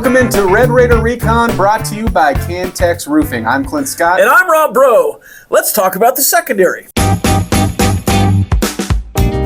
Welcome into Red Raider Recon, brought to you by Cantex Roofing. I'm Clint Scott. And I'm Rob Bro. Let's talk about the secondary.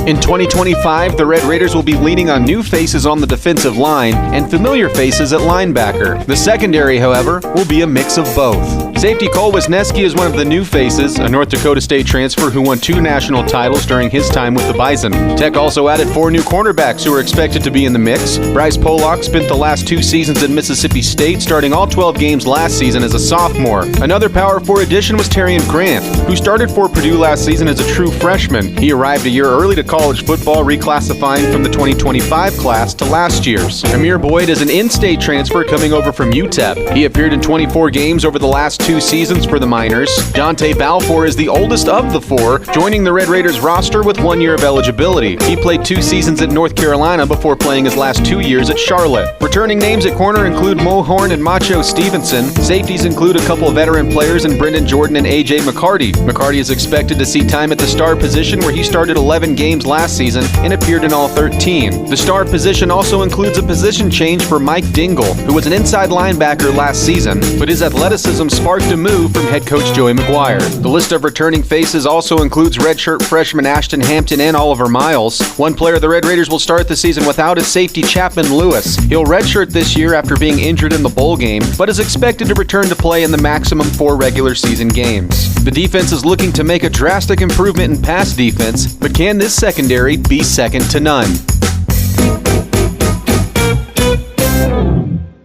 In 2025, the Red Raiders will be leaning on new faces on the defensive line and familiar faces at linebacker. The secondary, however, will be a mix of both. Safety Cole Wisneski is one of the new faces, a North Dakota State transfer who won 2 national titles during his time with the Bison. Tech also added 4 new cornerbacks who are expected to be in the mix. Bryce Pollock spent the last 2 seasons at Mississippi State, starting all 12 games last season as a sophomore. Another Power 4 addition was Terrian Grant, who started for Purdue last season as a true freshman. He arrived a year early to college football, reclassifying from the 2025 class to last year's. Amir Boyd is an in-state transfer coming over from UTEP. He appeared in 24 games over the last 2 seasons for the Miners. Dante Balfour is the oldest of the 4, joining the Red Raiders roster with 1 year of eligibility. He played 2 seasons at North Carolina before playing his last 2 years at Charlotte. Returning names at corner include Mo Horn and Macho Stevenson. Safeties include a couple of veteran players in Brendan Jordan and A.J. McCarty. McCarty is expected to see time at the star position, where he started 11 games last season and appeared in all 13. The star position also includes a position change for Mike Dingle, who was an inside linebacker last season, but his athleticism sparked a move from head coach Joey McGuire. The list of returning faces also includes redshirt freshman Ashton Hampton and Oliver Miles. One player the Red Raiders will start the season without is safety Chapman Lewis. He'll redshirt this year after being injured in the bowl game, but is expected to return to play in the maximum 4 regular season games. The defense is looking to make a drastic improvement in pass defense, but can this secondary be second to none?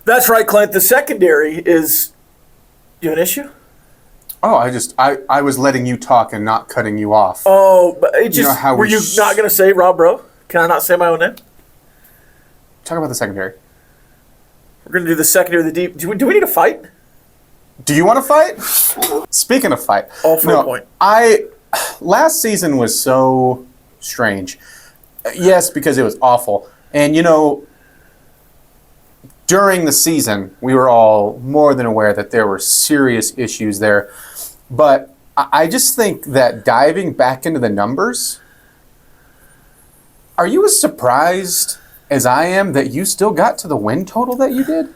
That's right, Clint. The secondary is... You have an issue? Oh, I was letting you talk and not cutting you off. Oh, but it just... You know how were you not going to say Rob Bro? Can I not say my own name? Talk about the secondary. We're going to do the secondary, the deep... Do we need a fight? Do you want to fight? Speaking of fight. All for a point. Last season was so strange. Yes, because it was awful. And, during the season, we were all more than aware that there were serious issues there. But I just think that diving back into the numbers, are you as surprised as I am that you still got to the win total that you did?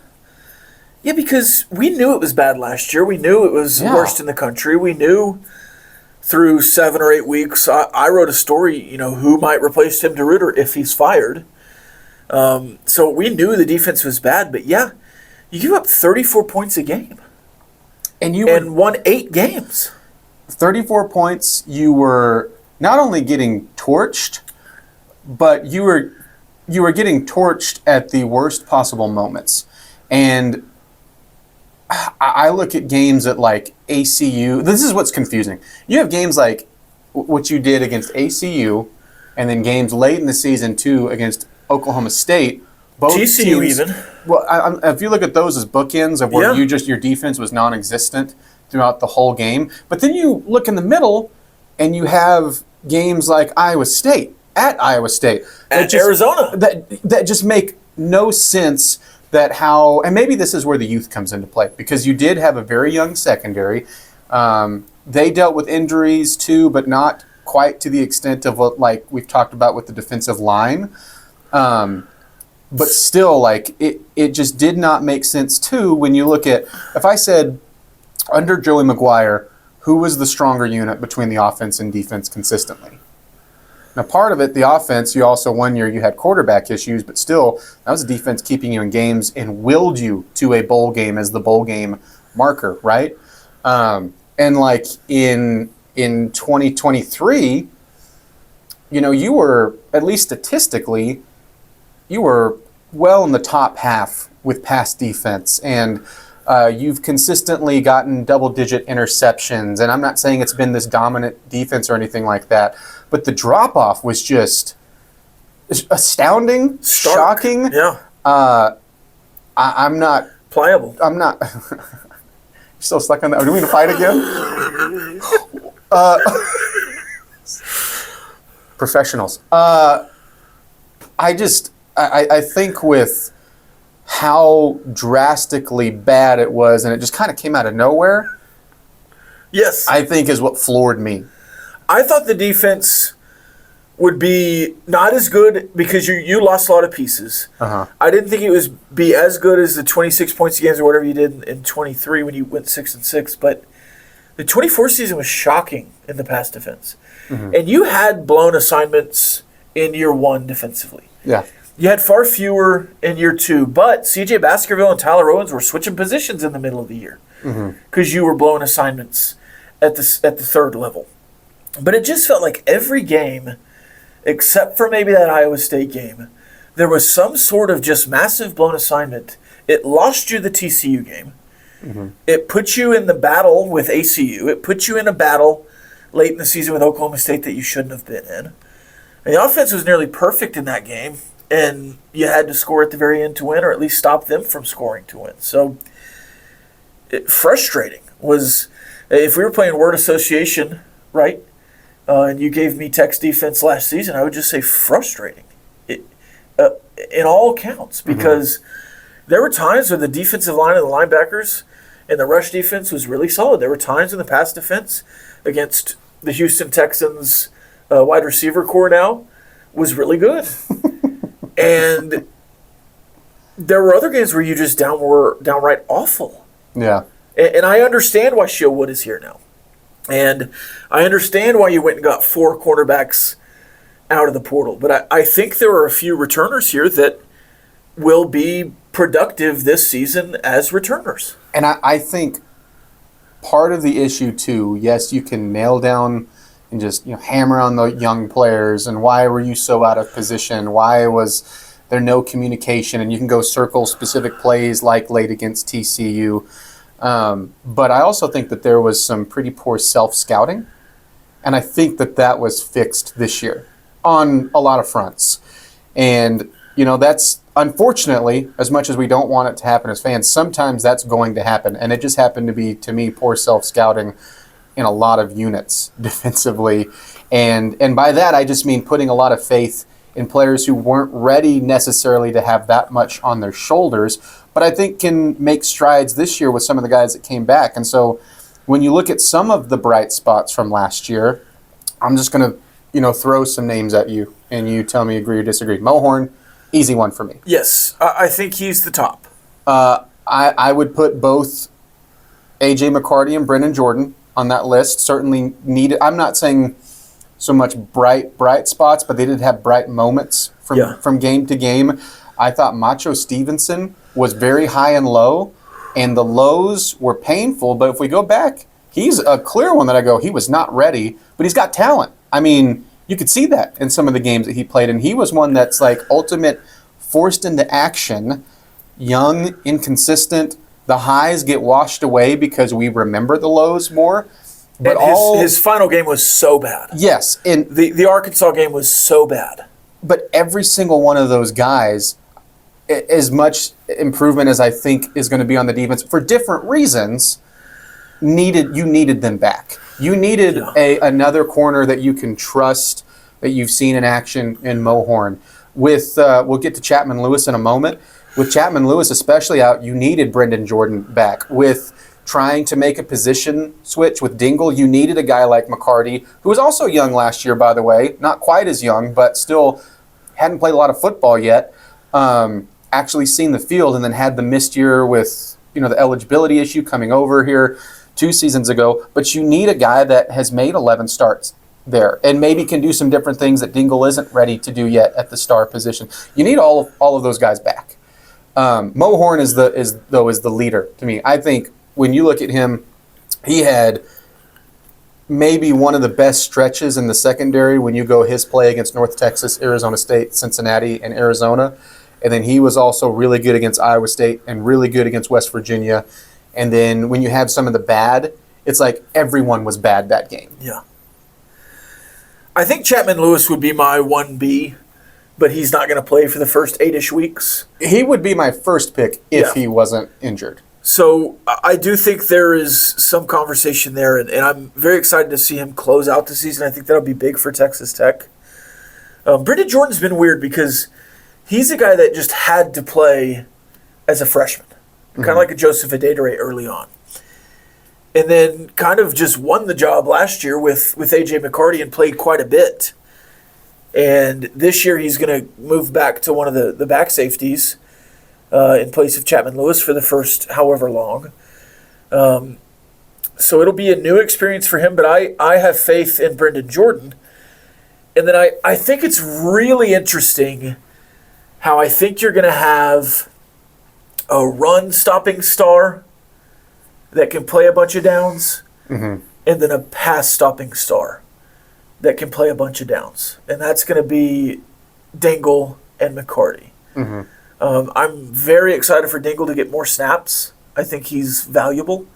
Yeah, because we knew it was bad last year. We knew it was worst in the country. We knew through 7 or 8 weeks, I wrote a story, who might replace Tim DeRuyter if he's fired. So we knew the defense was bad, but yeah, you give up 34 points a game. And won 8 games. 34 points, you were not only getting torched, but you were getting torched at the worst possible moments. And I look at games at like ACU. This is what's confusing. You have games like what you did against ACU, and then games late in the season too against Oklahoma State. Both TCU teams, even. Well, if you look at those as bookends of where your defense was non-existent throughout the whole game, but then you look in the middle and you have games like Iowa State, at Arizona, that just make no sense. And maybe this is where the youth comes into play, because you did have a very young secondary. They dealt with injuries too, but not quite to the extent of what like we've talked about with the defensive line. But still, like it just did not make sense too when you look at, if I said under Joey McGuire, who was the stronger unit between the offense and defense consistently? Now, part of it, the offense, you also 1 year you had quarterback issues, but still, that was a defense keeping you in games and willed you to a bowl game as the bowl game marker, right? And like in 2023, you were, at least statistically, you were well in the top half with pass defense, and you've consistently gotten double-digit interceptions, and I'm not saying it's been this dominant defense or anything like that, but the drop-off was just astounding, shocking. Yeah. I'm not... Pliable. I'm not... You're still stuck on that. Do we need to fight again? Professionals. I think with how drastically bad it was, and it just kind of came out of nowhere. Yes. I think is what floored me. I thought the defense would be not as good because you lost a lot of pieces. Uh-huh. I didn't think it was be as good as the 26 points games or whatever you did in 23 when you went 6-6, but the 24 season was shocking in the pass defense. Mm-hmm. And you had blown assignments in year one defensively. Yeah. You had far fewer in year two, but C.J. Baskerville and Tyler Owens were switching positions in the middle of the year because you were blowing assignments at the third level. But it just felt like every game, except for maybe that Iowa State game, there was some sort of just massive blown assignment. It lost you the TCU game. Mm-hmm. It put you in the battle with ACU. It put you in a battle late in the season with Oklahoma State that you shouldn't have been in. And the offense was nearly perfect in that game, and you had to score at the very end to win, or at least stop them from scoring to win. So frustrating was, if we were playing word association, right, and you gave me text defense last season, I would just say frustrating in all accounts, because there were times when the defensive line and the linebackers and the rush defense was really solid. There were times in the pass defense against the Houston Texans wide receiver core now was really good. And there were other games where you just were downright awful. Yeah. And I understand why Shea Wood is here now. And I understand why you went and got 4 cornerbacks out of the portal. But I think there are a few returners here that will be productive this season as returners. And I think part of the issue, too, yes, you can nail down and just hammer on the young players and why were you so out of position? Why was there no communication? And you can go circle specific plays like late against TCU. But I also think that there was some pretty poor self-scouting. And I think that was fixed this year on a lot of fronts. And, that's unfortunately, as much as we don't want it to happen as fans, sometimes that's going to happen. And it just happened to be, to me, poor self-scouting in a lot of units defensively. And by that, I just mean putting a lot of faith in players who weren't ready necessarily to have that much on their shoulders, but I think can make strides this year with some of the guys that came back. And so when you look at some of the bright spots from last year, I'm just going to, throw some names at you, and you tell me agree or disagree. Mohorn, easy one for me. Yes, I think he's the top. I would put both A.J. McCarty and Brendan Jordan on that list. Certainly needed. I'm not saying so much bright spots, but they did have bright moments from game to game. I thought Macho Stevenson was very high and low, and the lows were painful. But if we go back, he's a clear one that I go, he was not ready, but he's got talent. I mean, you could see that in some of the games that he played, and he was one that's like ultimate forced into action, young, inconsistent. The highs get washed away because we remember the lows more. But his final game was so bad. Yes. And the Arkansas game was so bad. But every single one of those guys, as much improvement as I think is going to be on the defense, for different reasons, you needed them back. You needed another corner that you can trust, that you've seen in action in Mohorn. We'll get to Chapman Lewis in a moment. With Chapman Lewis especially out, you needed Brendan Jordan back. With trying to make a position switch with Dingle, you needed a guy like McCarty, who was also young last year, by the way. Not quite as young, but still hadn't played a lot of football yet. Actually seen the field, and then had the missed year with the eligibility issue coming over here 2 seasons ago. But you need a guy that has made 11 starts there and maybe can do some different things that Dingle isn't ready to do yet at the star position. You need all of those guys back. Mohorn is the leader to me. I think when you look at him, he had maybe one of the best stretches in the secondary when you go his play against North Texas, Arizona State, Cincinnati, and Arizona. And then he was also really good against Iowa State and really good against West Virginia. And then when you have some of the bad, it's like everyone was bad that game. Yeah. I think Chapman Lewis would be my 1B, but he's not going to play for the first 8-ish weeks. He would be my first pick if he wasn't injured. So I do think there is some conversation there, and I'm very excited to see him close out the season. I think that'll be big for Texas Tech. Brendan Jordan's been weird because he's a guy that just had to play as a freshman, kind of like a Joseph Adedire early on. And then kind of just won the job last year with A.J. McCarty and played quite a bit. And this year he's going to move back to one of the back safeties in place of Chapman Lewis for the first however long. So it'll be a new experience for him, but I have faith in Brendan Jordan. And then I think it's really interesting how I think you're going to have a run-stopping star that can play a bunch of downs, and then a pass-stopping star that can play a bunch of downs. And that's going to be Dingle and McCarty. I'm very excited for Dingle to get more snaps. I think he's valuable.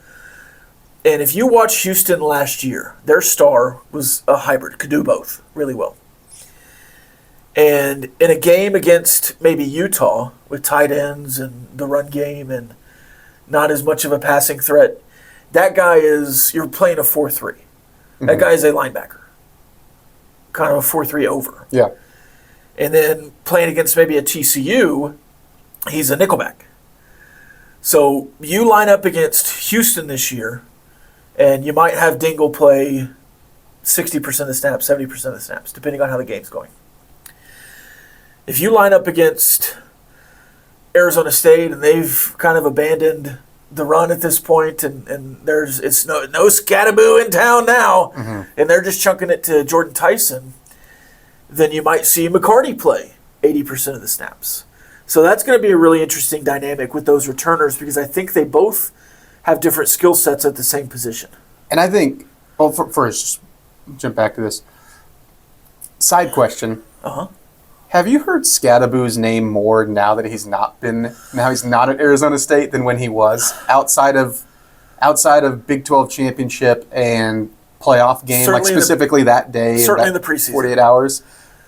And if you watch Houston last year, their star was a hybrid, could do both really well. And in a game against maybe Utah with tight ends and the run game and not as much of a passing threat, that guy you're playing a 4-3. That guy is a linebacker. Kind of a 4-3 over. Yeah. And then playing against maybe a TCU, he's a nickelback. So you line up against Houston this year, and you might have Dingle play 60% of the snaps, 70% of the snaps, depending on how the game's going. If you line up against Arizona State and they've kind of abandoned the run at this point, and it's no Scattaboo in town now, and they're just chunking it to Jordan Tyson, then you might see McCarty play 80% of the snaps. So that's going to be a really interesting dynamic with those returners because I think they both have different skill sets at the same position. And I think, well, first, just jump back to this. Side question. Have you heard Scattaboo's name more now that he's not at Arizona State than when he was outside of Big 12 championship and playoff game, Certainly specifically that day? Certainly in the preseason. 48 hours.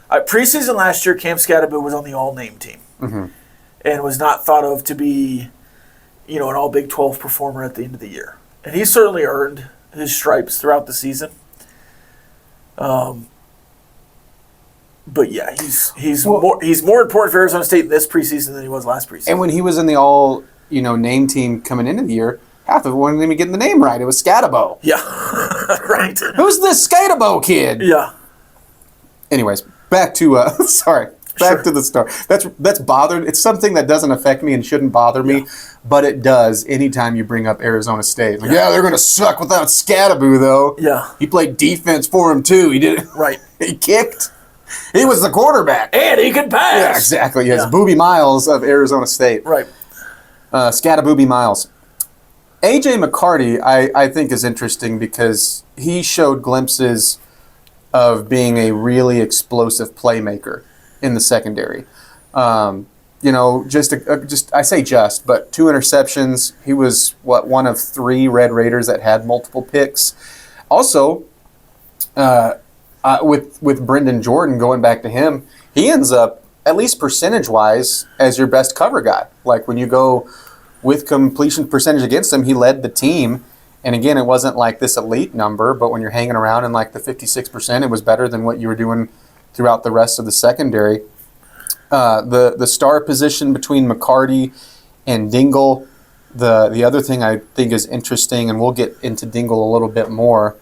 Preseason last year, Cam Scattaboo was on the all-name team and was not thought of to be, an all Big 12 performer at the end of the year. And he certainly earned his stripes throughout the season. But yeah, he's more important for Arizona State this preseason than he was last preseason. And when he was in the all name team coming into the year, half of it wasn't even getting the name right. It was Scatabo. Yeah, right. Who's this Scatabo kid? Yeah. Anyways, back to to the star. That's bothered. It's something that doesn't affect me and shouldn't bother me, but it does anytime you bring up Arizona State. They're going to suck without Scattaboo, though. Yeah. He played defense for him, too. He did. Right. He kicked. He was the quarterback. And he could pass. Yeah, exactly. Yes, Booby Miles of Arizona State. Right. Scattabooby Miles. A.J. McCarty, I think, is interesting because he showed glimpses of being a really explosive playmaker in the secondary. I say but 2 interceptions. He was one of 3 Red Raiders that had multiple picks. Also, with Brendan Jordan, going back to him, he ends up, at least percentage-wise, as your best cover guy. Like when you go with completion percentage against him, he led the team. And again, it wasn't like this elite number, but when you're hanging around in like the 56%, it was better than what you were doing throughout the rest of the secondary. The star position between McCarty and Dingle, the other thing I think is interesting, and we'll get into Dingle a little bit more,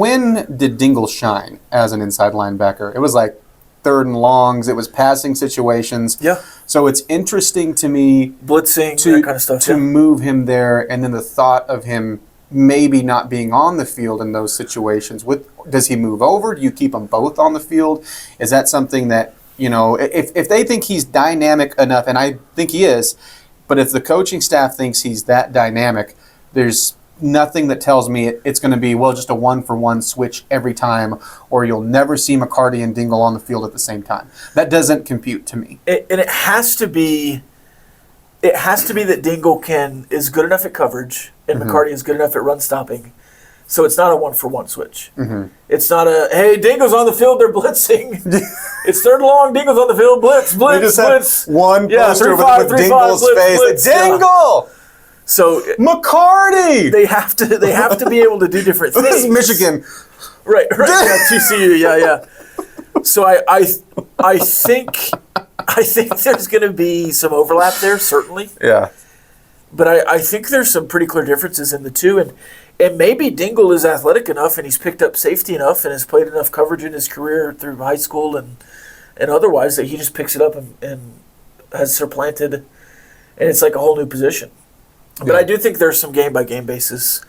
when did Dingle shine as an inside linebacker? It was like 3rd and longs. It was passing situations. Yeah. So it's interesting to me blitzing, that kind of stuff. To move him there, and then the thought of him maybe not being on the field in those situations. Does he move over? Do you keep them both on the field? Is that something that, if they think he's dynamic enough, and I think he is, but if the coaching staff thinks he's that dynamic, there's nothing that tells me it's going to be, just a 1-for-1 switch every time, or you'll never see McCarty and Dingle on the field at the same time. That doesn't compute to me. And it has to be that Dingle is good enough at coverage and McCarty is good enough at run stopping. So it's not a 1-for-1 switch. It's not hey, Dingle's on the field, they're blitzing. It's 3rd and long, Dingle's on the field, blitz, They just blitz. have one poster with Dingle's face. Blitz. Dingle! So McCarty! They have to be able to do different things. This is Michigan. Right. Yeah, TCU, yeah. So I think there's going to be some overlap there, certainly. Yeah. But I think there's some pretty clear differences in the two, And maybe Dingle is athletic enough and he's picked up safety enough and has played enough coverage in his career through high school and otherwise that he just picks it up and has supplanted, and it's like a whole new position. But I do think there's some game-by-game basis.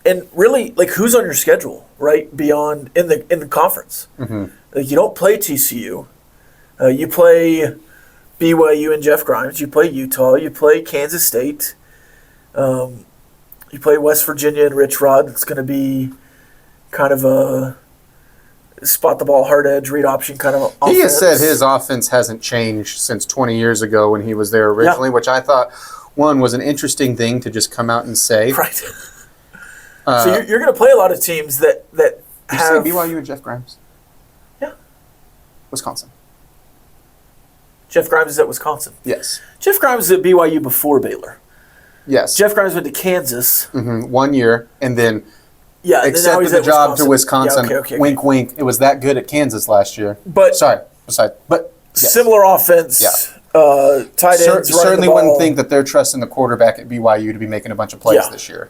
And really, like, who's on your schedule, right, beyond in the conference? Mm-hmm. Like, you don't play TCU. You play BYU and Jeff Grimes. You play Utah. You play Kansas State. You play West Virginia and Rich Rod. It's going to be kind of a spot the ball, hard edge, read option kind of offense. He has said his offense hasn't changed since 20 years ago when he was there originally, which I thought, one, was an interesting thing to just come out and say. Right. So you're going to play a lot of teams that have... Did you say BYU and Jeff Grimes? Yeah. Wisconsin. Jeff Grimes is at Wisconsin. Yes. Jeff Grimes is at BYU before Baylor. Yes. Jeff Grimes went to Kansas. 1 year, and then now accepted he's the at job to Wisconsin. Yeah, okay. Wink, wink. It was that good at Kansas last year. But yes. Similar offense. Yeah. Tight ends. Certainly wouldn't think that they're trusting the quarterback at BYU to be making a bunch of plays this year.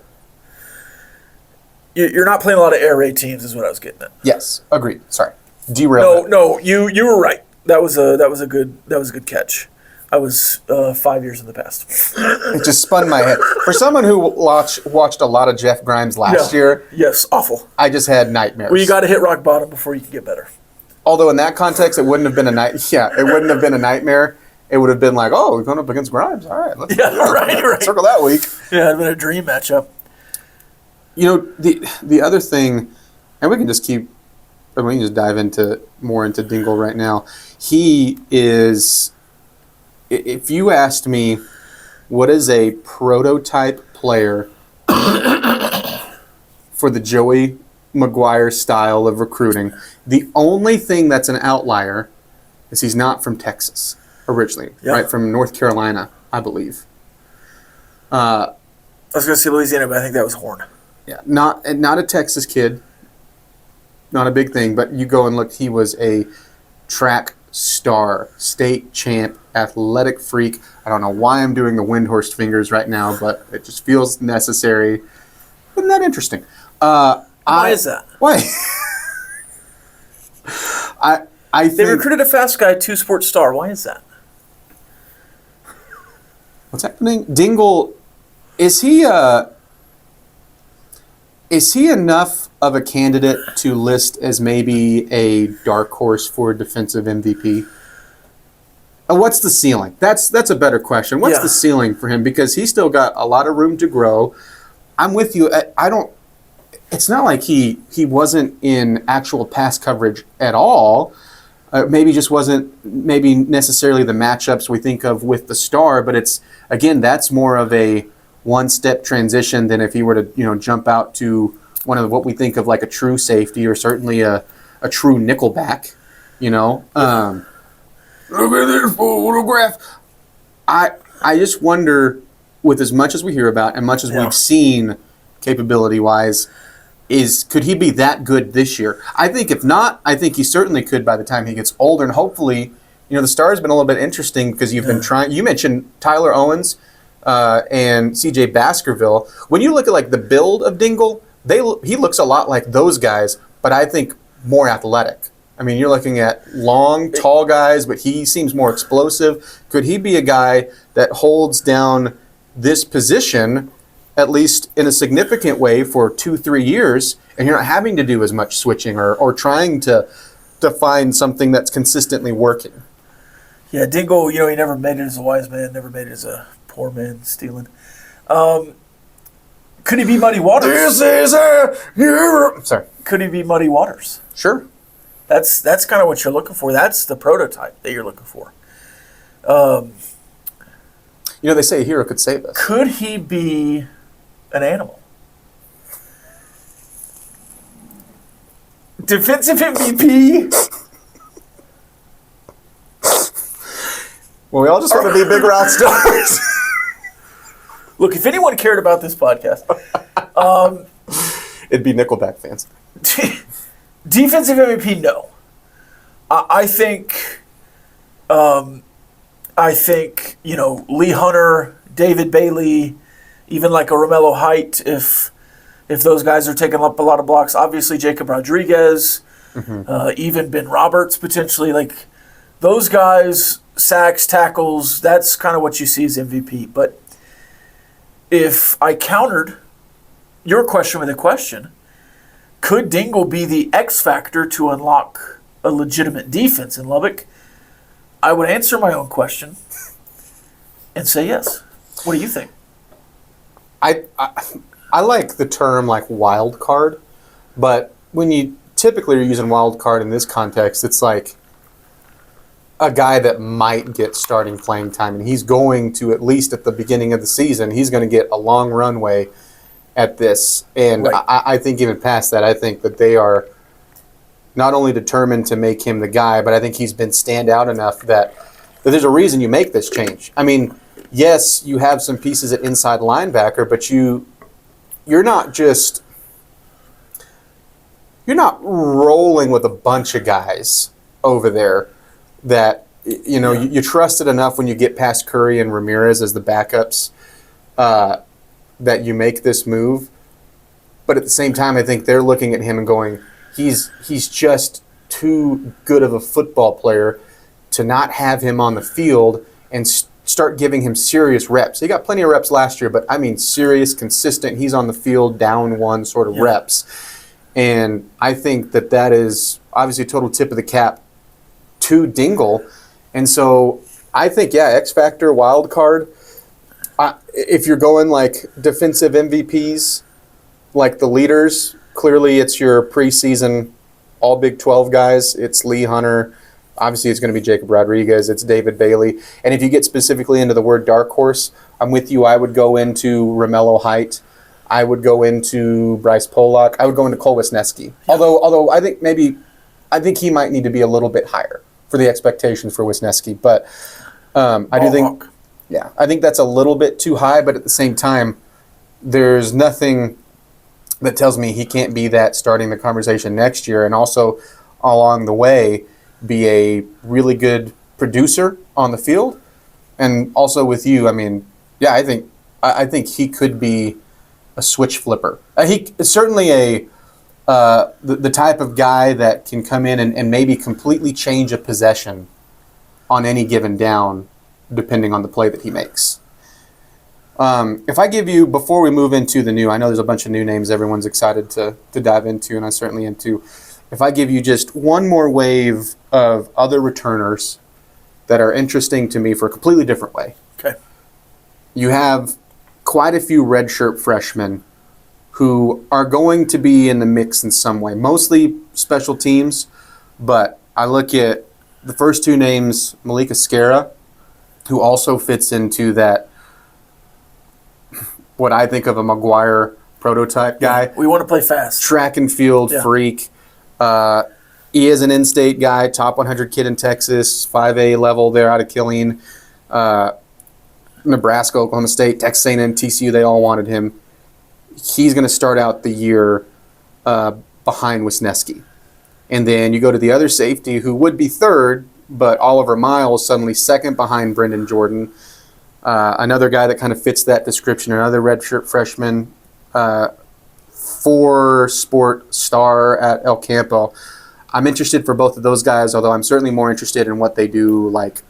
You're not playing a lot of air raid teams, is what I was getting at. Yes, agreed. Sorry, derailed. No, you were right. That was a good catch. I was 5 years in the past. It just spun my head. For someone who watched a lot of Jeff Grimes last year, yes, awful. I just had nightmares. Well, you got to hit rock bottom before you can get better. Although in that context, it wouldn't have been it wouldn't have been a nightmare. It would have been like, oh, we're going up against Grimes. All right, let's right. circle that week. Yeah, it'd been a dream matchup. You know, the other thing, and we can just dive more into Dingle right now. He is, if you asked me, what is a prototype player for the Joey Maguire style of recruiting, the only thing that's an outlier is he's not from Texas originally, right? From North Carolina, I believe. I was going to say Louisiana, but I think that was Horn. Yeah, not a Texas kid, not a big thing, but you go and look, he was a track star, state champ, athletic freak. I don't know why I'm doing the Windhorst fingers right now, but it just feels necessary. Isn't that interesting? Why is that? Why? I think... They recruited a fast guy, 2-sport star. Why is that? What's happening? Dingle, is he enough of a candidate to list as maybe a dark horse for defensive MVP? What's the ceiling? That's a better question. What's the ceiling for him? Because he's still got a lot of room to grow. I'm with you. It's not like he wasn't in actual pass coverage at all. Maybe just wasn't necessarily the matchups we think of with the star, but that's more of a one-step transition than if he were to jump out to one of what we think of like a true safety or certainly a true nickelback. Look at this photograph. I just wonder, with as much as we hear about and much as we've seen capability-wise, could he be that good this year? I think if not, I think he certainly could by the time he gets older. And hopefully, the star has been a little bit interesting because you've been trying. You mentioned Tyler Owens and C.J. Baskerville. When you look at like the build of Dingle, he looks a lot like those guys, but I think more athletic. I mean, you're looking at long, tall guys, but he seems more explosive. Could he be a guy that holds down this position, at least in a significant way, for 2-3 years, and you're not having to do as much switching or trying to find something that's consistently working? Yeah, Dingle, he never made it as a wise man, never made it as a poor man stealing. Could he be Muddy Waters? This is Sorry. Could he be Muddy Waters? Sure. That's kind of what you're looking for. That's the prototype that you're looking for. They say a hero could save us. Could he be an animal? Defensive MVP? Well, we all just want to be big rock stars. Look, if anyone cared about this podcast, it'd be Nickelback fans. Defensive MVP, no. I think, Lee Hunter, David Bailey, even like a Romello Height, if if those guys are taking up a lot of blocks. Obviously, Jacob Rodriguez, even Ben Roberts potentially. Like those guys, sacks, tackles, that's kind of what you see as MVP. But if I countered your question with a question, could Dingle be the X factor to unlock a legitimate defense in Lubbock? I would answer my own question and say yes. What do you think? I like the term like wild card, but when you typically are using wild card in this context, it's like a guy that might get starting playing time, and he's going to, at least at the beginning of the season, he's going to get a long runway at this. And Right. I think even past that, I think that they are not only determined to make him the guy, but I think he's been stand out enough that there's a reason you make this change. I mean, yes, you have some pieces at inside linebacker, but you're not rolling with a bunch of guys over there that you trusted enough when you get past Curry and Ramirez as the backups that you make this move. But at the same time, I think they're looking at him and going, he's just too good of a football player to not have him on the field and start giving him serious reps. He got plenty of reps last year, but I mean serious, consistent, he's on the field, down one sort of reps. And I think that is obviously a total tip of the cap to Dingle. And so I think, X Factor, wild card. If you're going like defensive MVPs, like the leaders, clearly it's your preseason all Big 12 guys. It's Lee Hunter. Obviously, it's going to be Jacob Rodriguez. It's David Bailey. And if you get specifically into the word dark horse, I'm with you. I would go into Romello Height. I would go into Bryce Pollock. I would go into Cole Wisneski. Yeah. Although I think he might need to be a little bit higher for the expectations for Wisneski. But I do think, I think that's a little bit too high. But at the same time, there's nothing that tells me he can't be that starting the conversation next year, and also along the way be a really good producer on the field. And also with you, I mean, I think he could be a switch flipper. He is certainly the type of guy that can come in and maybe completely change a possession on any given down, depending on the play that he makes. If I give you, before we move into the new, I know there's a bunch of new names everyone's excited to dive into, and I certainly am too. If I give you just one more wave of other returners that are interesting to me for a completely different way. Okay. You have quite a few redshirt freshmen who are going to be in the mix in some way, mostly special teams, but I look at the first two names, Malika Skara, who also fits into that, what I think of a McGuire prototype guy. We want to play fast. Track and field freak. He is an in-state guy, top 100 kid in Texas, 5A level there out of Killeen. Nebraska, Oklahoma State, Texas A&M, TCU, they all wanted him. He's going to start out the year behind Wisneski. And then you go to the other safety who would be third, but Oliver Miles suddenly second behind Brendan Jordan. Another guy that kind of fits that description, another redshirt freshman, 4-sport star at El Campo. I'm interested for both of those guys, although I'm certainly more interested in what they do like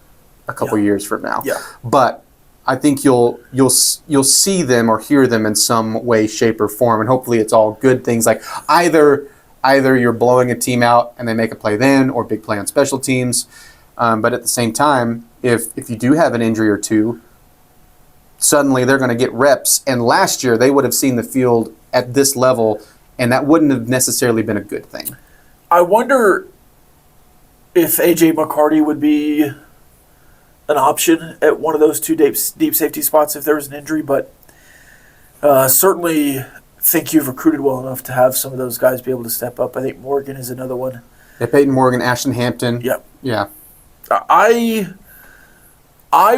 a couple years from now. Yeah. But I think you'll see them or hear them in some way, shape, or form, and hopefully it's all good things. Like either you're blowing a team out and they make a play then, or big play on special teams. But at the same time, if you do have an injury or two, suddenly they're going to get reps. And last year they would have seen the field at this level, and that wouldn't have necessarily been a good thing. I wonder if A.J. McCarty would be an option at one of those two deep safety spots if there was an injury, but certainly think you've recruited well enough to have some of those guys be able to step up. I think Morgan is another one. Yeah, Peyton Morgan, Ashton Hampton. Yep. Yeah. I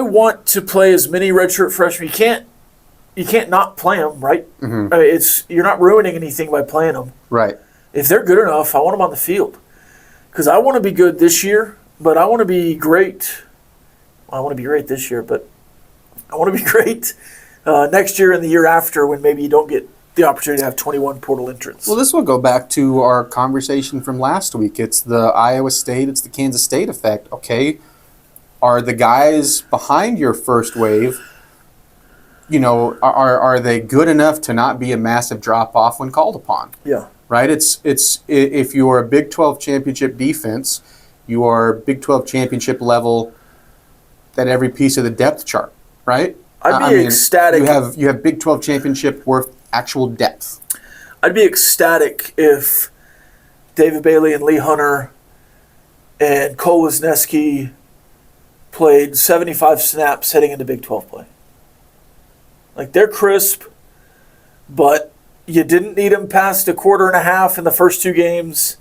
want to play as many redshirt freshmen. You can't not play them, right? Mm-hmm. You're not ruining anything by playing them. Right. If they're good enough, I want them on the field. Because I want to be good this year, but I want to be great. Well, I want to be great this year, but I want to be great next year and the year after when maybe you don't get the opportunity to have 21 portal entrants. Well, this will go back to our conversation from last week. It's the Iowa State, it's the Kansas State effect. Okay, are the guys behind your first wave, are they good enough to not be a massive drop-off when called upon? Yeah. Right? It's if you're a Big 12 championship defense, you are Big 12 championship level at every piece of the depth chart, right? I'd be ecstatic. You have Big 12 championship worth actual depth. I'd be ecstatic if David Bailey and Lee Hunter and Cole Wisneski played 75 snaps heading into Big 12 play. Like, they're crisp, but you didn't need them past a quarter and a half in the first two games,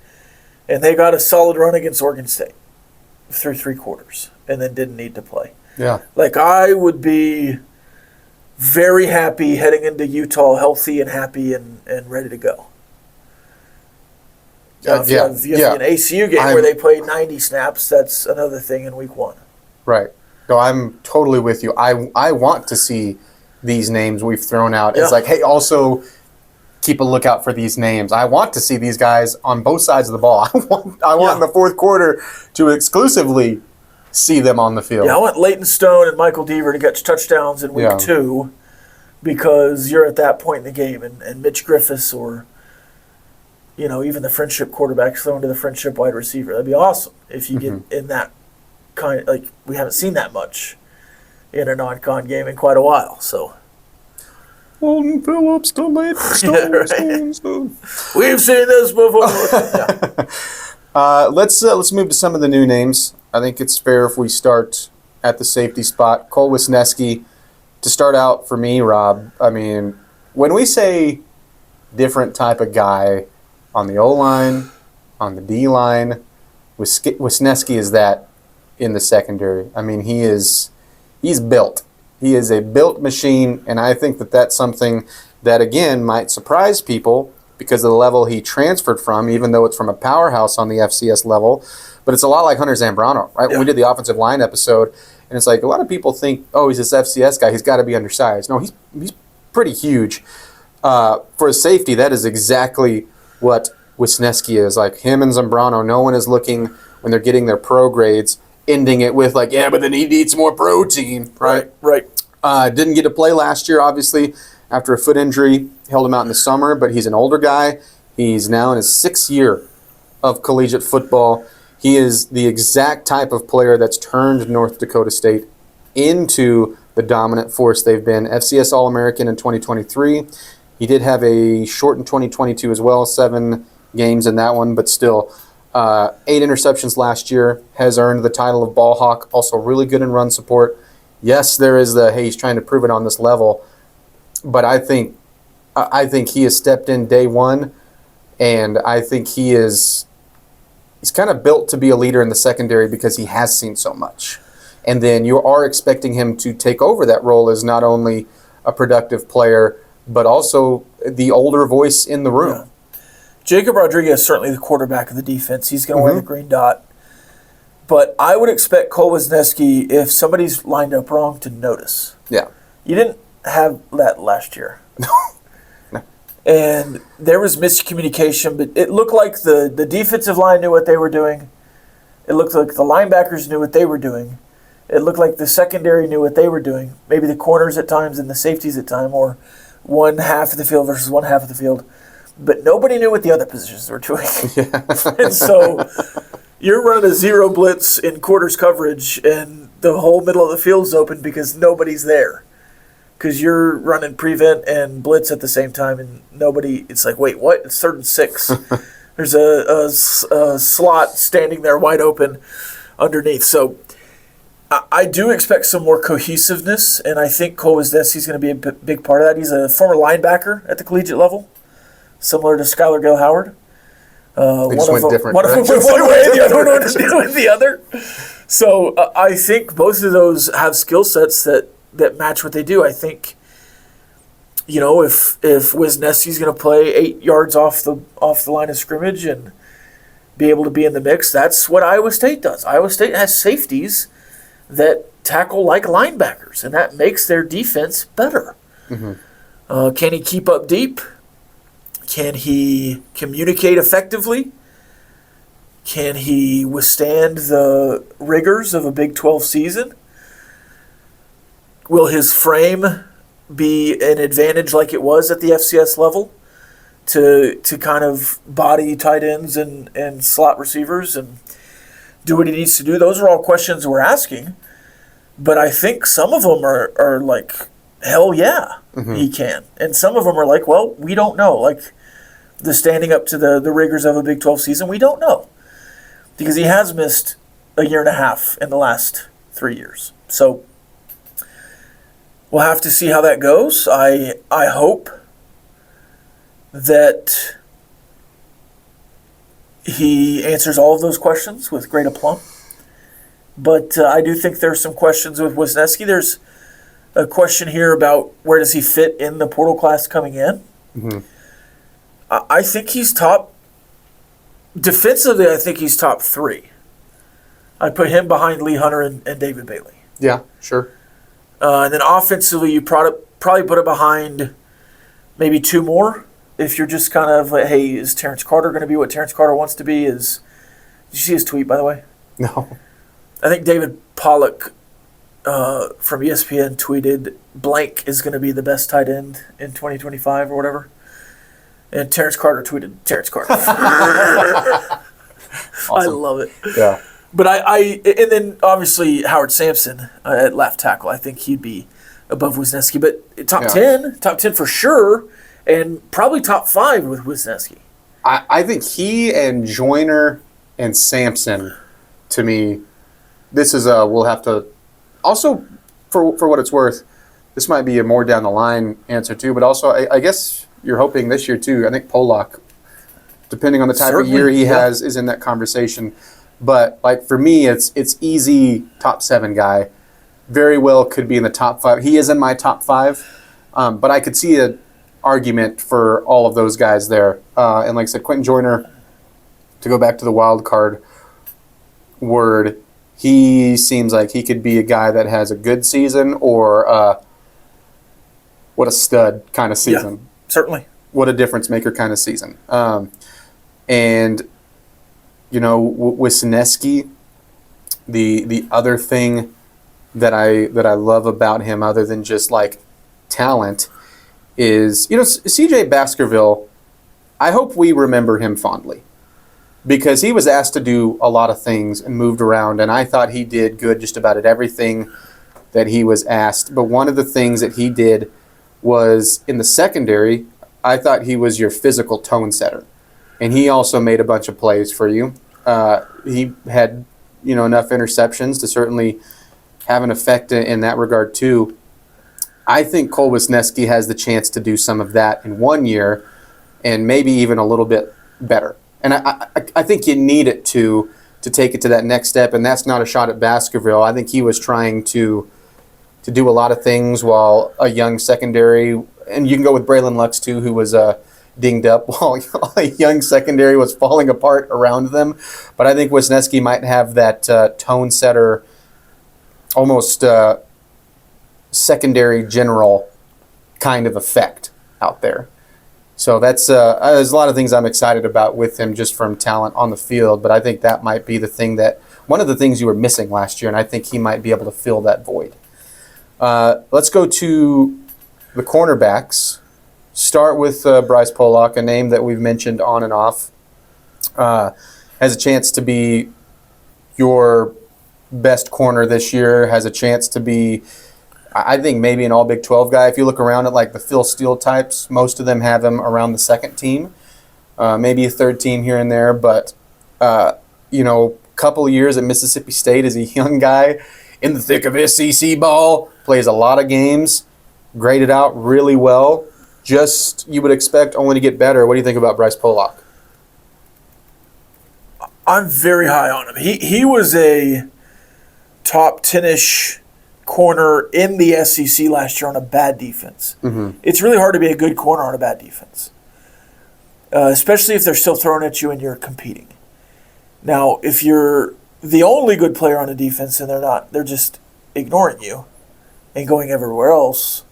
and they got a solid run against Oregon State through three quarters and then didn't need to play. Yeah. Like, I would be very happy heading into Utah healthy and happy and ready to go. If you have an ACU game where they play 90 snaps, that's another thing in week one. Right. No, I'm totally with you. I want to see these names we've thrown out. It's like, hey, also keep a lookout for these names. I want to see these guys on both sides of the ball. I want in the fourth quarter to exclusively see them on the field. Yeah, I want Leighton Stone and Michael Deaver to get touchdowns in week 2 because you're at that point in the game. And Mitch Griffiths or, even the friendship quarterbacks thrown to the friendship wide receiver. That'd be awesome if you get in that kind. Like, we haven't seen that much in a non-con game in quite a while. So, Holden Phillips to Leighton Stone. We've seen this before. Let's move to some of the new names. I think it's fair if we start at the safety spot. Cole Wisneski, to start out for me, Rob. I mean, when we say different type of guy on the O-line, on the D-line, Wisneski is that in the secondary. I mean, he's built. He is a built machine, and I think that that's something that, again, might surprise people because of the level he transferred from, even though it's from a powerhouse on the FCS level. But it's a lot like Hunter Zambrano, right? Yeah. When we did the offensive line episode, and it's like a lot of people think, oh, he's this FCS guy. He's got to be undersized. No, he's pretty huge. For a safety, that is exactly what Wisneski is. Like him and Zambrano, no one is looking when they're getting their pro grades, ending it with like, yeah, but then he needs more protein, right? Right. Didn't get to play last year, obviously, after a foot injury. Held him out in the summer, but he's an older guy. He's now in his 6th year of collegiate football. He is the exact type of player that's turned North Dakota State into the dominant force they've been. FCS All-American in 2023. He did have a shortened 2022 as well, 7 games in that one, but still 8 interceptions last year, has earned the title of ball hawk, also really good in run support. Yes, there is hey, he's trying to prove it on this level, but I think he has stepped in day one, and I think he's kind of built to be a leader in the secondary because he has seen so much. And then you are expecting him to take over that role as not only a productive player, but also the older voice in the room. Yeah. Jacob Rodriguez is certainly the quarterback of the defense. He's going to wear the green dot. But I would expect Cole Wisneski, if somebody's lined up wrong, to notice. Yeah. You didn't have that last year. No. And there was miscommunication, but it looked like the defensive line knew what they were doing. It looked like the linebackers knew what they were doing. It looked like the secondary knew what they were doing. Maybe the corners at times and the safeties at times, or one half of the field versus one half of the field. But nobody knew what the other positions were doing. Yeah. And so you're running a zero blitz in quarters coverage, and the whole middle of the field's open because nobody's there. Because you're running prevent and blitz at the same time, and nobody. It's like, wait, what? It's 3rd and 6. There's a slot standing there wide open underneath. So I do expect some more cohesiveness, and I think Cole Wisneski's going to be a big part of that. He's a former linebacker at the collegiate level, similar to Skylar Gill-Howard. They just went different one of them went one way, the other one went the other. So I think both of those have skill sets that match what they do. I think, if Wisneski's going to play 8 yards off the line of scrimmage and be able to be in the mix, that's what Iowa State does. Iowa State has safeties that tackle like linebackers, and that makes their defense better. Mm-hmm. Can he keep up deep? Can he communicate effectively? Can he withstand the rigors of a Big 12 season? Will his frame be an advantage like it was at the FCS level to kind of body tight ends and slot receivers and do what he needs to do? Those are all questions we're asking. But I think some of them are like, hell yeah, he can. And some of them are like, well, we don't know. Like the standing up to the rigors of a Big 12 season, we don't know. Because he has missed a year and a half in the last 3 years. So we'll have to see how that goes. I hope that he answers all of those questions with great aplomb. But I do think there's some questions with Wisneski. There's a question here about where does he fit in the portal class coming in. I think he's top. Defensively, I think he's top 3. I'd put him behind Lee Hunter and David Bailey. Yeah, sure. And then offensively, you probably put it behind maybe 2 more. If you're just kind of like, hey, is Terrence Carter going to be what Terrence Carter wants to be? Did you see his tweet, by the way? No. I think David Pollock from ESPN tweeted, blank is going to be the best tight end in 2025 or whatever. And Terrence Carter tweeted, Terrence Carter. Awesome. I love it. Yeah. But and then obviously Howard Sampson at left tackle. I think he'd be above Wisneski. But top 10 for sure, and probably top 5 with Wisneski. I think he and Joyner and Sampson, to me, this is we'll have to also for what it's worth. This might be a more down the line answer too, but also I guess you're hoping this year too. I think Pollock, depending on the type of year he has, is in that conversation. But like for me, it's easy top 7 guy. Very well could be in the top 5. He is in my top 5, but I could see an argument for all of those guys there. And like I said, Quentin Joyner, to go back to the wild card word, he seems like he could be a guy that has a good season or what a stud kind of season. Yeah, certainly. What a difference maker kind of season. And, you know, Wisneski, the other thing that I love about him other than just like talent is, you know, CJ Baskerville, I hope we remember him fondly. Because he was asked to do a lot of things and moved around, and I thought he did good just about at everything that he was asked. But one of the things that he did was in the secondary, I thought he was your physical tone setter. And he also made a bunch of plays for you. He had, you know, enough interceptions to certainly have an effect in that regard too. I think Cole Wisneski has the chance to do some of that in 1 year and maybe even a little bit better. And I think you need it to take it to that next step, and that's not a shot at Baskerville. I think he was trying to do a lot of things while a young secondary, and you can go with Braylon Lux too, who was dinged up while a young secondary was falling apart around them. But I think Wisneski might have that tone setter, almost secondary general kind of effect out there. So that's there's a lot of things I'm excited about with him just from talent on the field, but I think that might be one of the things you were missing last year, and I think he might be able to fill that void. Let's go to the cornerbacks. Start with Bryce Pollock, a name that we've mentioned on and off. Has a chance to be your best corner this year, has a chance to be, I think, maybe an all Big 12 guy. If you look around at like the Phil Steele types, most of them have him around the second team, maybe a third team here and there. But, you know, couple of years at Mississippi State as a young guy in the thick of SEC ball, plays a lot of games, graded out really well. Just, you would expect only to get better. What do you think about Bryce Pollock? I'm very high on him. He was a top 10-ish corner in the SEC last year on a bad defense. Mm-hmm. It's really hard to be a good corner on a bad defense, especially if they're still throwing at you and you're competing. Now, if you're the only good player on a defense and they're just ignoring you and going everywhere else,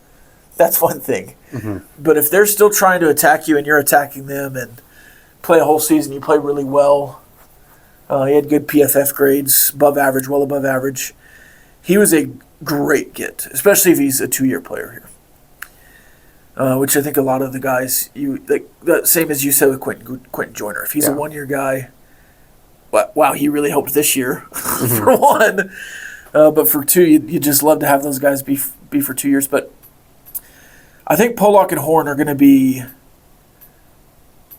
that's one thing. Mm-hmm. But if they're still trying to attack you and you're attacking them and play a whole season, you play really well. He had good PFF grades, above average, well above average. He was a great get, especially if he's a 2-year player here. Which I think a lot of the guys, the same as you said with Quentin Joyner. If he's a 1-year guy, wow, he really helped this year, for one. But for 2, you just love to have those guys be for 2 years. But I think Pollock and Horn are going to be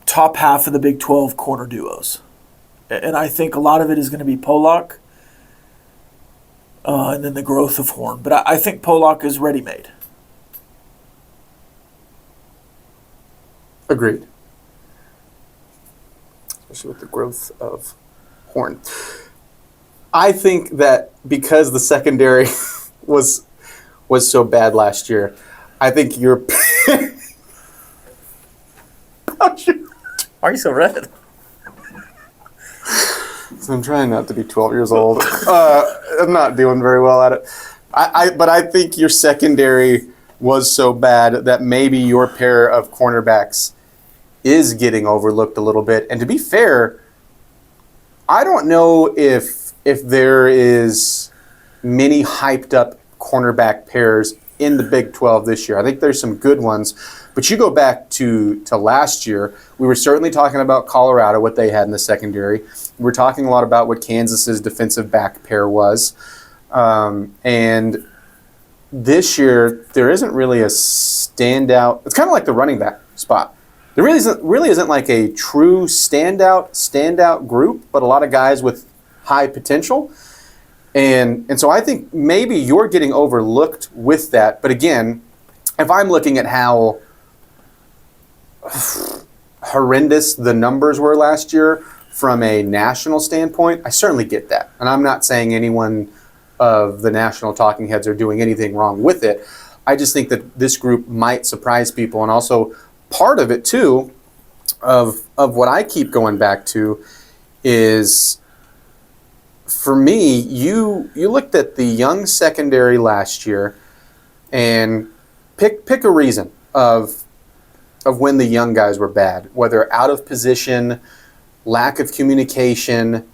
top half of the Big 12 corner duos. And I think a lot of it is going to be Pollock and then the growth of Horn. But I think Pollock is ready-made. Agreed. Especially with the growth of Horn. I think that because the secondary was so bad last year, I think you're... Why are you so red? So I'm trying not to be 12 years old. I'm not doing very well at it. But I think your secondary was so bad that maybe your pair of cornerbacks is getting overlooked a little bit. And to be fair, I don't know if there is many hyped up cornerback pairs in the Big 12 this year. I think there's some good ones. But you go back to last year, we were certainly talking about Colorado, what they had in the secondary. We were talking a lot about what Kansas's defensive back pair was. And this year, there isn't really a standout. It's kind of like the running back spot. There really isn't like a true standout group, but a lot of guys with high potential. And so I think maybe you're getting overlooked with that. But again, if I'm looking at how horrendous the numbers were last year from a national standpoint, I certainly get that. And I'm not saying anyone of the national talking heads are doing anything wrong with it. I just think that this group might surprise people. And also part of it too, of what I keep going back to is, for me, you looked at the young secondary last year and pick a reason of when the young guys were bad, whether out of position, lack of communication,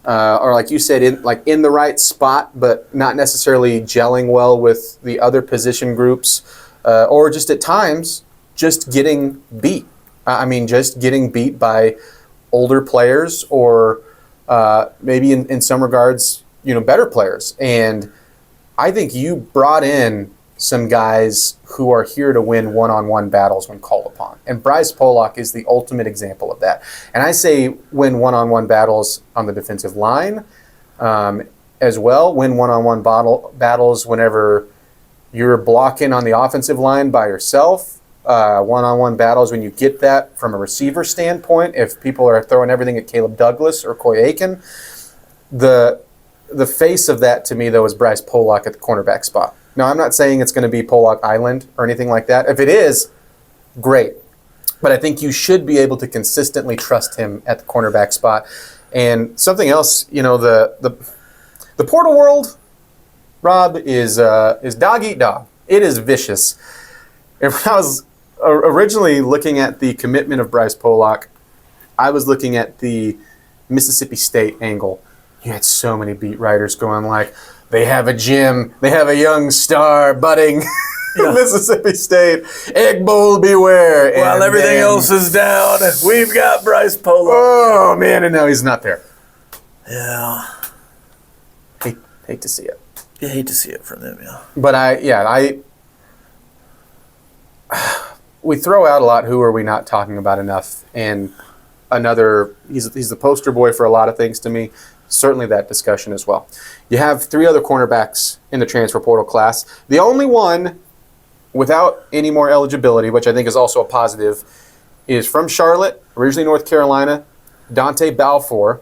or like you said, in the right spot, but not necessarily gelling well with the other position groups, or just at times just getting beat. Just getting beat by older players, or maybe in some regards, better players. And I think you brought in some guys who are here to win one-on-one battles when called upon. And Bryce Pollock is the ultimate example of that. And I say win one-on-one battles on the defensive line as well. Win one-on-one battles whenever you're blocking on the offensive line by yourself. One-on-one battles when you get that from a receiver standpoint. If people are throwing everything at Caleb Douglas or Coy Aiken. The face of that to me, though, is Bryce Pollock at the cornerback spot. Now, I'm not saying it's going to be Pollock Island or anything like that. If it is, great. But I think you should be able to consistently trust him at the cornerback spot. And something else, the portal world, Rob, is dog eat dog. It is vicious. And when I was originally looking at the commitment of Bryce Pollock, I was looking at the Mississippi State angle. You had so many beat writers going like, they have a gym, they have a young star budding in Mississippi State. Egg Bowl beware. While everything else is down, we've got Bryce Pollock. Oh, man, and now he's not there. Yeah. Hate to see it. You hate to see it from them, yeah. But we throw out a lot, who are we not talking about enough? And he's the poster boy for a lot of things to me. Certainly that discussion as well. You have 3 other cornerbacks in the transfer portal class. The only one without any more eligibility, which I think is also a positive, is from Charlotte, originally North Carolina, Dante Balfour.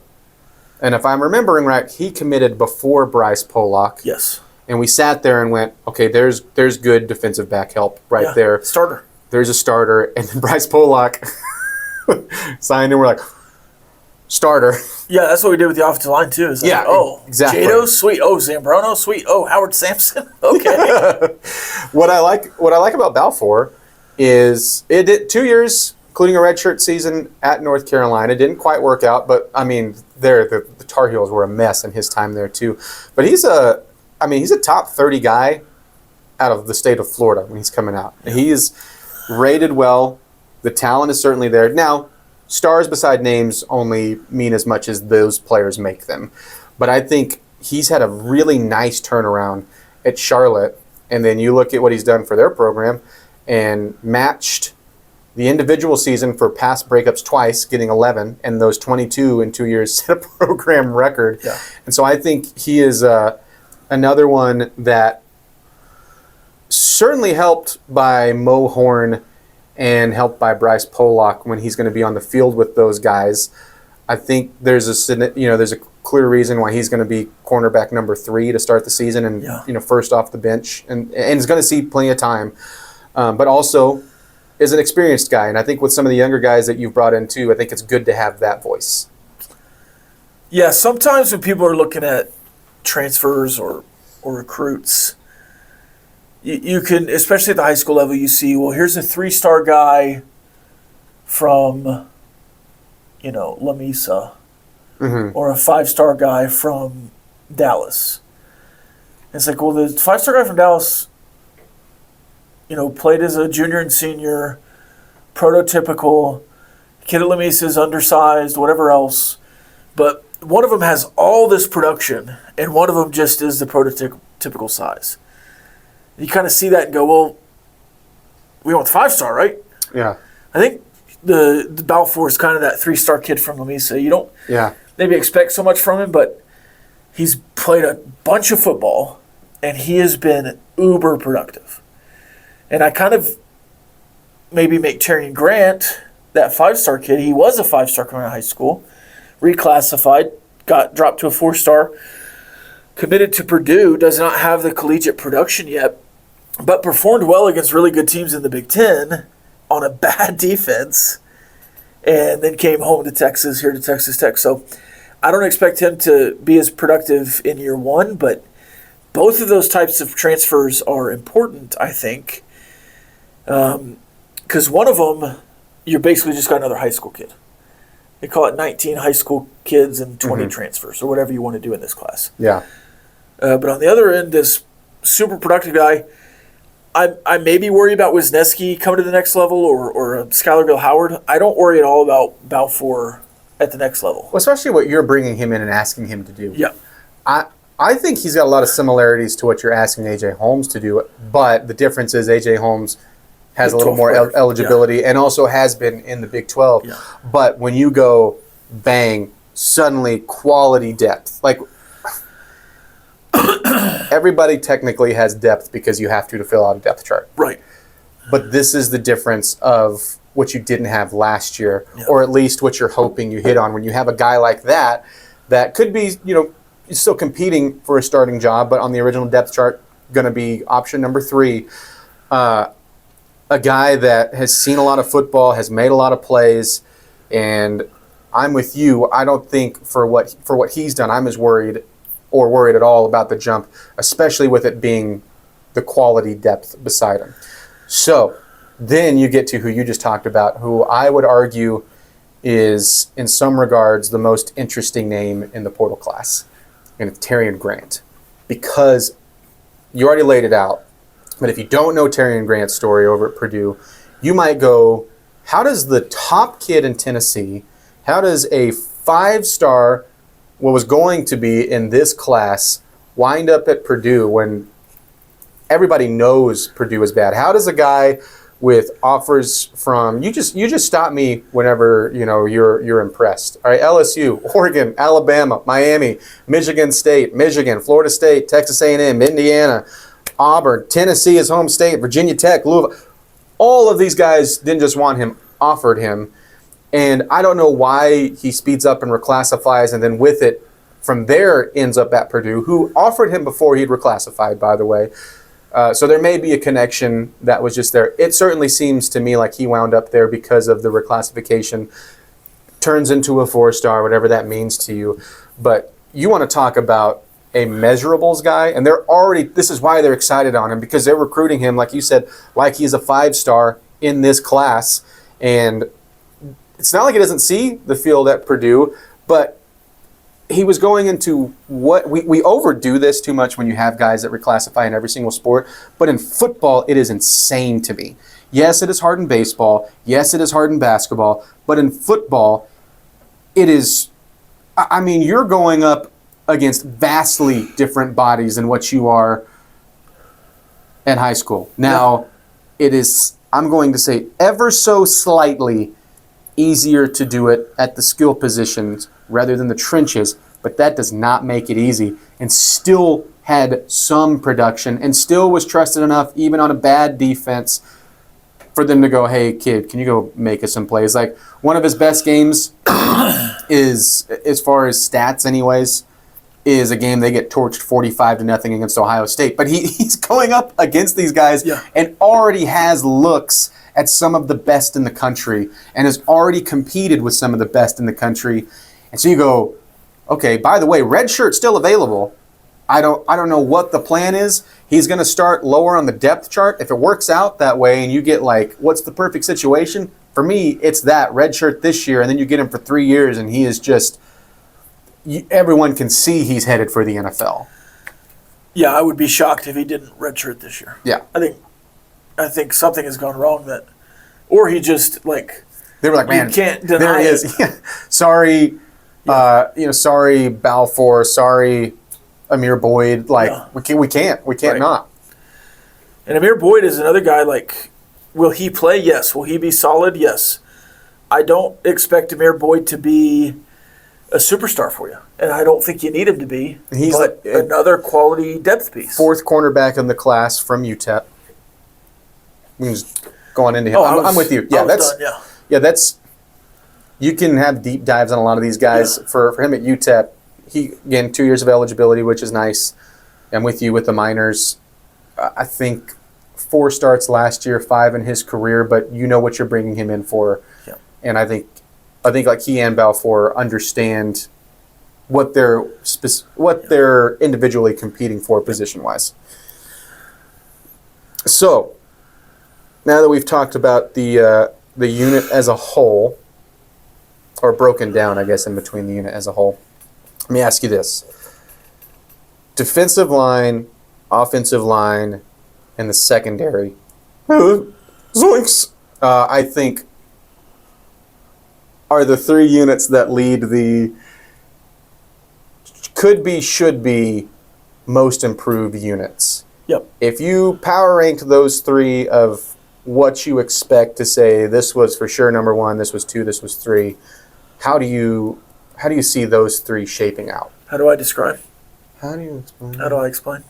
And if I'm remembering right, he committed before Bryce Pollock. Yes. And we sat there and went, okay, there's good defensive back help right there. Starter. There's a starter. And then Bryce Pollock signed, and we're like, starter. Yeah, that's what we did with the offensive line too. It's like, Yeah, exactly. Jado, sweet. Oh, Zambrono, sweet. Oh, Howard Sampson. Okay. What I like about Balfour is it did 2 years, including a redshirt season at North Carolina. It didn't quite work out, but I mean, the Tar Heels were a mess in his time there too. But he's a top 30 guy out of the state of Florida when he's coming out. Yeah. He's rated well. The talent is certainly there. Now, stars beside names only mean as much as those players make them. But I think he's had a really nice turnaround at Charlotte. And then you look at what he's done for their program and matched the individual season for pass breakups twice, getting 11, and those 22 in 2 years set a program record. Yeah. And so I think he is another one that certainly helped by Mo Horn and helped by Bryce Pollock when he's going to be on the field with those guys. I think there's a clear reason why he's going to be cornerback number 3 to start the season and first off the bench and is going to see plenty of time, but also is an experienced guy. And I think with some of the younger guys that you've brought in too, I think it's good to have that voice. Yeah, sometimes when people are looking at transfers or recruits, you can, especially at the high school level, you see, well, here's a 3-star guy from, Lamesa, or a 5-star guy from Dallas. It's like, well, the 5-star guy from Dallas, played as a junior and senior, prototypical, kid at Lamesa is undersized, whatever else, but one of them has all this production, and one of them just is the prototypical size. You kind of see that and go, well, we want the 5-star, right? Yeah. I think the Balfour is kind of that 3-star kid from Lamesa. You don't maybe expect so much from him, but he's played a bunch of football, and he has been uber productive. And I kind of maybe make Terrian Grant, that 5-star kid, he was a 5-star coming out of high school, reclassified, got dropped to a 4-star, committed to Purdue, does not have the collegiate production yet, but performed well against really good teams in the Big Ten on a bad defense, and then came home to Texas, here to Texas Tech. So I don't expect him to be as productive in year one, but both of those types of transfers are important, I think, because one of them, you're basically just got another high school kid. They call it 19 high school kids and 20 transfers, or whatever you want to do in this class. Yeah. But on the other end, this super productive guy, I maybe worry about Wisneski coming to the next level or Skylar Howard. I don't worry at all about Balfour at the next level. Well, especially what you're bringing him in and asking him to do. Yeah. I think he's got a lot of similarities to what you're asking A.J. Holmes to do, but the difference is A.J. Holmes has a little more eligibility and also has been in the Big 12. Yeah. But when you go bang, suddenly quality depth. Like, everybody technically has depth because you have to fill out a depth chart. Right. But this is the difference of what you didn't have last year, or at least what you're hoping you hit on. When you have a guy like that could be, still competing for a starting job, but on the original depth chart, going to be option number 3. A guy that has seen a lot of football, has made a lot of plays, and I'm with you. I don't think for what he's done, I'm as worried at all about the jump, especially with it being the quality depth beside him. So then you get to who you just talked about, who I would argue is, in some regards, the most interesting name in the portal class, and it's Terrian Grant, because you already laid it out. But if you don't know Terrian Grant's story over at Purdue, you might go, how does the top kid in Tennessee, how does a 5-star, what was going to be in this class, wind up at Purdue when everybody knows Purdue is bad? How does a guy with offers from, you just stop me whenever you're impressed. All right, LSU, Oregon, Alabama, Miami, Michigan State, Michigan, Florida State, Texas A&M, Indiana, Auburn, Tennessee is home state, Virginia Tech, Louisville. All of these guys didn't just want him, offered him. And I don't know why he speeds up and reclassifies, and then with it, from there ends up at Purdue, who offered him before he'd reclassified, by the way. So there may be a connection that was just there. It certainly seems to me like he wound up there because of the reclassification. turns into a 4-star, whatever that means to you. But you want to talk about a measurables guy, and this is why they're excited on him, because they're recruiting him, like you said, like he's a 5-star in this class. And it's not like he doesn't see the field at Purdue, but he was going into what we overdo this too much when you have guys that reclassify in every single sport. But in football, it is insane to me. Yes, it is hard in baseball. Yes, it is hard in basketball. But in football, it is, I mean, you're going up against vastly different bodies than what you are in high school. Now, it is, I'm going to say, ever so slightly easier to do it at the skill positions rather than the trenches, but that does not make it easy. And still had some production and still was trusted enough, even on a bad defense, for them to go, hey, kid, can you go make us some plays? Like, one of his best games is, as far as stats anyways, is a game they get torched 45-0 against Ohio State. But he's going up against these guys and already has looks at some of the best in the country and has already competed with some of the best in the country. And so you go, okay, by the way, red shirt's still available. I don't know what the plan is. He's going to start lower on the depth chart. If it works out that way and you get like, what's the perfect situation? For me, it's that red shirt this year, and then you get him for 3 years, and he is just, everyone can see he's headed for the NFL. Yeah, I would be shocked if he didn't redshirt this year. Yeah. I think something has gone wrong or he just like, they were like, man, you can't deny there he is. Sorry, sorry Balfour, sorry Amir Boyd. Like we can't right. Not. And Amir Boyd is another guy. Like, will he play? Yes. Will he be solid? Yes. I don't expect Amir Boyd to be a superstar for you, and I don't think you need him to be. He's another quality depth piece. 4th cornerback in the class from UTEP. We can just go on into him. I'm with you. Yeah, that's. You can have deep dives on a lot of these guys. Yeah. For him at UTEP, he, again, 2 years of eligibility, which is nice. I'm with you with the minors. I think 4 starts last year, 5 in his career, but you know what you're bringing him in for. Yeah. And I think like he and Balfour understand what they're individually competing for position-wise. So, now that we've talked about the unit as a whole, or broken down, I guess, in between the unit as a whole, let me ask you this. Defensive line, offensive line, and the secondary. Zoinks! I think are the 3 units that lead the should be most improved units. Yep. If you power rank those 3 of what you expect to say, this was for sure number 1, this was 2, this was 3, how do you see those 3 shaping out? How do I describe? How do you explain? How do I explain?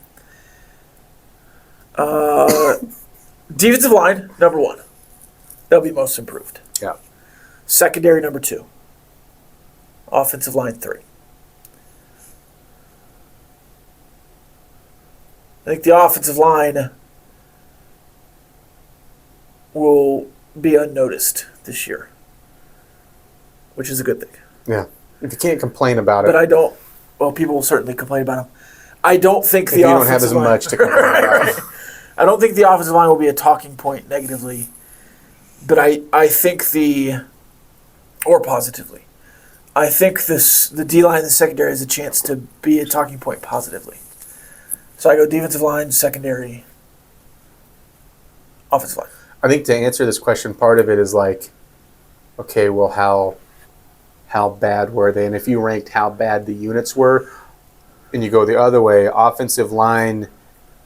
Defensive line, number 1. That'll be most improved. Yeah. Secondary, number 2. Offensive line, 3. I think the offensive line will be unnoticed this year, which is a good thing. Yeah. If you can't complain about it. But people will certainly complain about him. I don't think the offensive line... you don't have as much to complain about. I don't think the offensive line will be a talking point negatively, but I think or positively. I think the D-line and the secondary has a chance to be a talking point positively. So I go defensive line, secondary, offensive line. I think to answer this question, part of it is like, okay, well, how bad were they? And if you ranked how bad the units were, and you go the other way, offensive line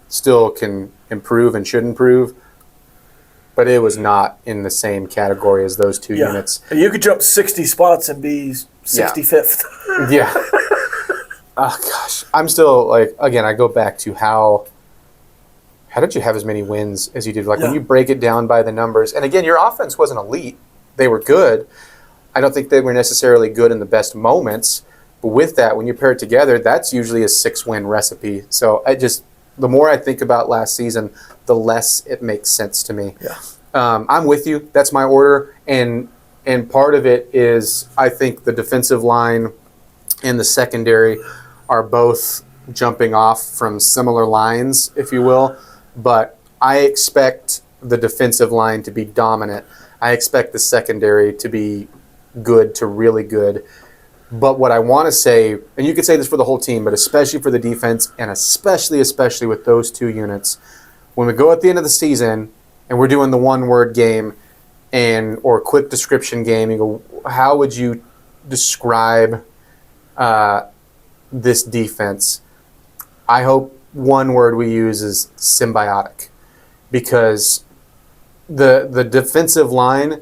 still can improve and should improve, but it was not in the same category as those 2 units. You could jump 60 spots and be 65th. Yeah. Oh, gosh. I'm still, like, again, I go back to how did you have as many wins as you did? Like, when you break it down by the numbers, and again, your offense wasn't elite. They were good. I don't think they were necessarily good in the best moments, but with that, when you pair it together, that's usually a 6-win recipe. So the more I think about last season, the less it makes sense to me. Yeah. I'm with you. That's my order. And And part of it is, I think the defensive line and the secondary are both jumping off from similar lines, if you will. But I expect the defensive line to be dominant. I expect the secondary to be good to really good. But what I want to say, and you could say this for the whole team, but especially for the defense, and especially with those two units, when we go at the end of the season and we're doing the one-word game or quick description game, you go, how would you describe this defense? I hope one word we use is symbiotic, because the defensive line,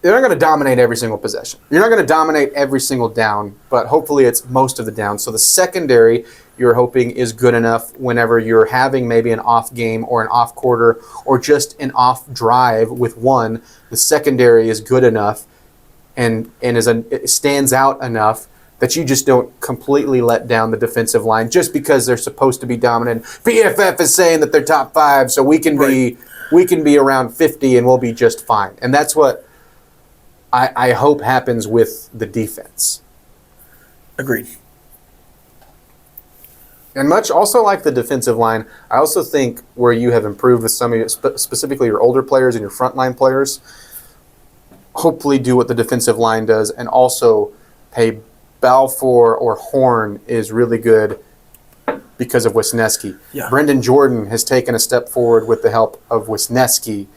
they're not going to dominate every single possession. You're not going to dominate every single down, but hopefully it's most of the down. So the secondary, you're hoping, is good enough whenever you're having maybe an off game or an off quarter or just an off drive with one. The secondary is good enough and it stands out enough that you just don't completely let down the defensive line just because they're supposed to be dominant. PFF is saying that they're top 5, so we can be around 50 and we'll be just fine. And that's what I hope happens with the defense. Agreed. And much also like the defensive line, I also think where you have improved with some of your, specifically your older players and your frontline players, hopefully do what the defensive line does, and also pay Balfour or Horn is really good because of Wisneski. Yeah. Brendan Jordan has taken a step forward with the help of Wisneski,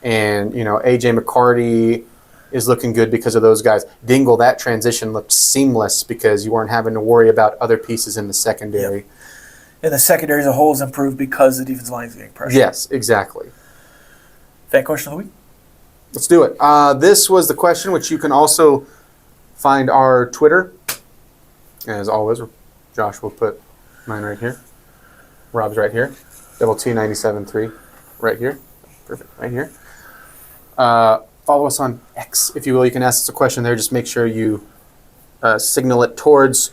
and AJ McCarty is looking good because of those guys. Dingle, that transition looked seamless because you weren't having to worry about other pieces in the secondary. Yep. And the secondary as a whole has improved because the defensive line is getting pressure. Yes, exactly. Fan question of the week? Let's do it. This was the question, which you can also find our Twitter. As always, Josh will put mine right here. Rob's right here. Double T97.3 right here. Perfect, right here. Follow us on X, if you will. You can ask us a question there. Just make sure you signal it towards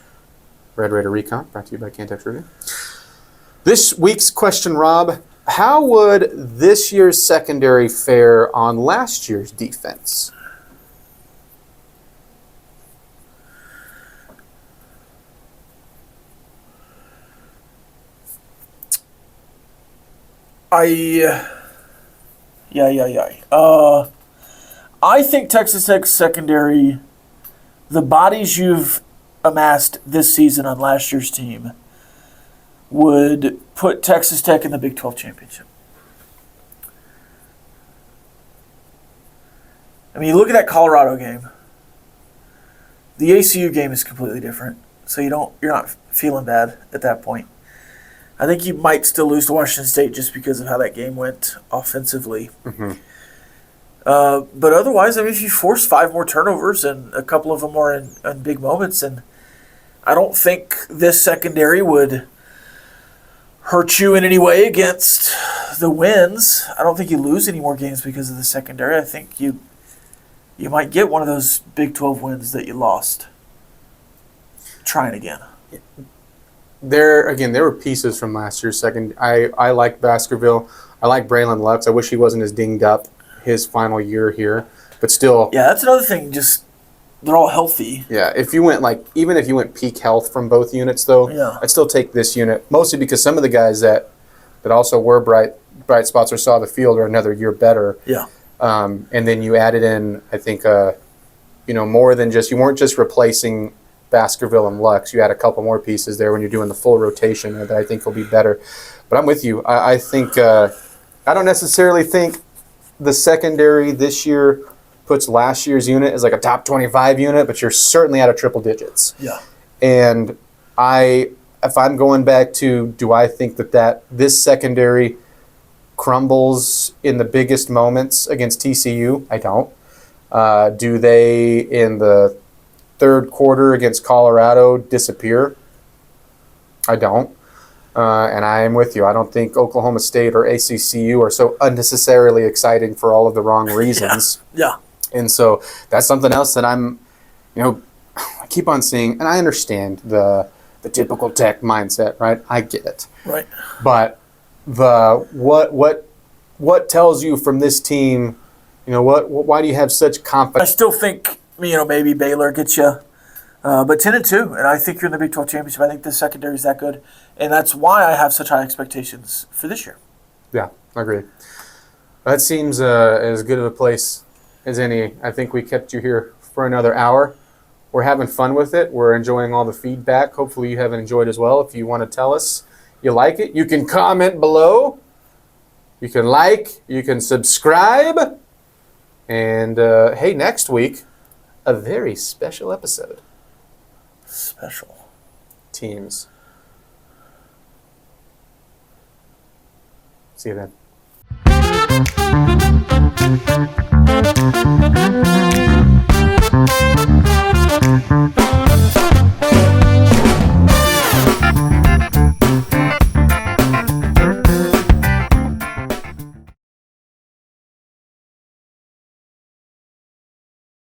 Red Raider Recon, brought to you by Cantex Review. This week's question, Rob, how would this year's secondary fare on last year's defense? I think Texas Tech's secondary, the bodies you've amassed this season on last year's team, would put Texas Tech in the Big 12 championship. I mean, you look at that Colorado game. The ACU game is completely different, so you're not feeling bad at that point. I think you might still lose to Washington State just because of how that game went offensively. Mm-hmm. But otherwise, I mean, if you force 5 more turnovers and a couple of them are in big moments, and I don't think this secondary would hurt you in any way against the wins. I don't think you lose any more games because of the secondary. I think you might get one of those Big 12 wins that you lost. Trying again. There were pieces from last year's second. I like Baskerville. I like Braylon Lux. I wish he wasn't as dinged up his final year here, but still. Yeah, that's another thing. Just they're all healthy. Yeah, even if you went peak health from both units, though, yeah. I'd still take this unit, mostly because some of the guys that also were bright spots or saw the field are another year better. Yeah. And then you added in, I think, more than just, you weren't just replacing Baskerville and Lux. You had a couple more pieces there when you're doing the full rotation that I think will be better. But I'm with you. I think I don't necessarily think the secondary this year puts last year's unit as like a top 25 unit, but you're certainly out of triple digits. Yeah. And if I'm going back to, do I think that this secondary crumbles in the biggest moments against TCU? I don't. Do they, in the third quarter against Colorado, disappear? I don't. And I am with you. I don't think Oklahoma State or ACCU are so unnecessarily exciting for all of the wrong reasons. Yeah. And so that's something else that I'm, I keep on seeing, and I understand the typical Tech mindset, right? I get it. Right. But what tells you from this team You know what? Why do you have such I confidence? still think, maybe Baylor gets you, but 10-2, and I think you're in the Big 12 championship. I think the secondary is that good, and that's why I have such high expectations for this year. Yeah, I agree. That seems as good of a place as any. I think we kept you here for another hour. We're having fun with it. We're enjoying all the feedback. Hopefully you have enjoyed as well. If you want to tell us you like it, you can comment below. You can like. You can subscribe. And, hey, next week, a very special episode. Special. Teams. See you then.